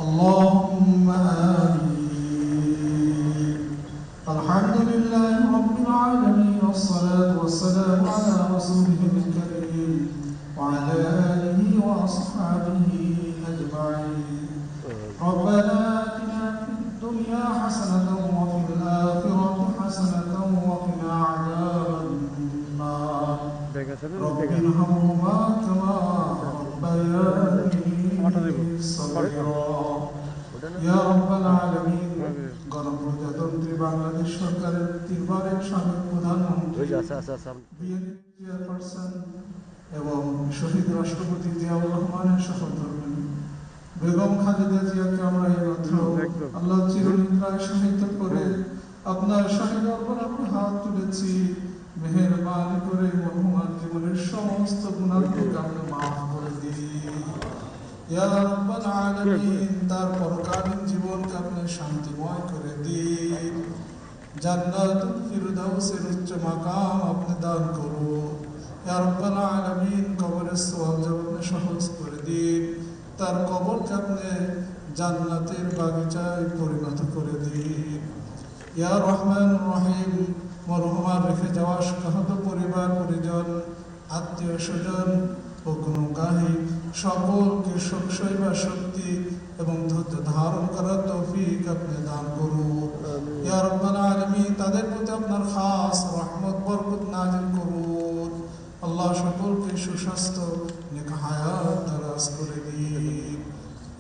اللهم آمين. الحمد لله رب العالمين، والصلاة والسلام على رسوله الكريم وعلى آله وأصحابه أجمعين. ربنا آتنا في الدنيا حسنة وفي الآخرة حسنة وقنا عذاب النار. رب ارحمهما كما ربياني صغيرا. يا رب العالمين. গণপ্রজাতন্ত্রী বাংলাদেশ সরকারের 3 বারের সাবেক প্রধানমন্ত্রী চেয়ারপারসন এবং শহীদ রাষ্ট্রপতি জিয়াউর রহমানের সহধর্মিণী বেগম খালেদা জিয়াকে আমরা এইমাত্র আল্লাহ চিরনিদ্রায় শায়িত করে আপনার শাহী দরবারে আমরা হাত তুলেছি। মেহেরবানি করে মরহুমার জীবনের সমস্ত গুনাহকে আপনি মাফ করে দিন। ইয়া রাব্বাল আলামিন, তার পরকালীন জীবনকে আপনি শান্তিময় করে দিন। জান্নাতুল ফিরদাউসের উচ্চ মাকাম আপনি দান করুন। ইয়া রাব্বাল আলামিন, কবরের সওয়াব আপনি সহজ করে দিন। তার কবরকে আপনি জান্নাতের বাগিচায় পরিণত করে দিন। ইয়া রহমানুর রহিম, মরহুমার রেখে যাওয়া শোকাহত পরিবার পরিজন, আত্মীয় স্বজন ও গুণগাহী সকলকে সইবা শক্তি এবং ধৈর্য ধারণ করার তৌফিক আপনি দান করুন। ইয়া রাব্বাল আলামিন, তাদের প্রতি আপনার খাস রহমত বরকত নাযিল করুন। আল্লাহ সকলকে সুস্বাস্থ্য নেক হায়াত দারাজ করে দিন।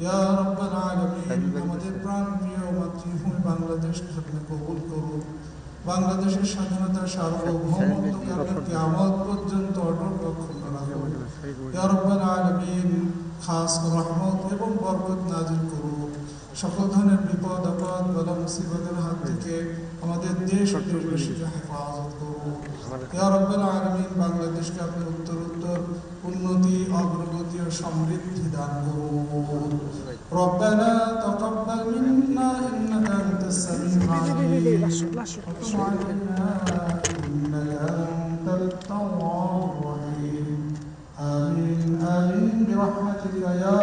ইয়া রাব্বাল আলামিন, আমাদের প্রাণপ্রিয় মাতৃভূমি বাংলাদেশকে আপনি কবুল করুন। বাংলাদেশের স্বাধীনতা সার্বভৌমত্বকে আপনি কিয়ামত পর্যন্ত অটল রাখুন। ইয়া রাব্বাল আলামিন, খাস রহমত এবং বরকত নাযিল করুন। সকল ধরনের বিপদ আপদ বালা মুসিবতের হাত থেকে আমাদের দেশ ও দেশবাসীকে হেফাজত করুন। ইয়া রাব্বাল আলামিন, বাংলাদেশকে আপনি উত্তরোত্তর উন্নতি অগ্রগতি ও সমৃদ্ধি দান করুন। রব্বানা তাকাব্বাল মিন্না ইন্নাকা আনতাস সামিউল আলিম ওয়া তুব আলাইনা ইন্নাকা আনতাত তাওয়াবুর রহিম। آمين آمين برحمتك يا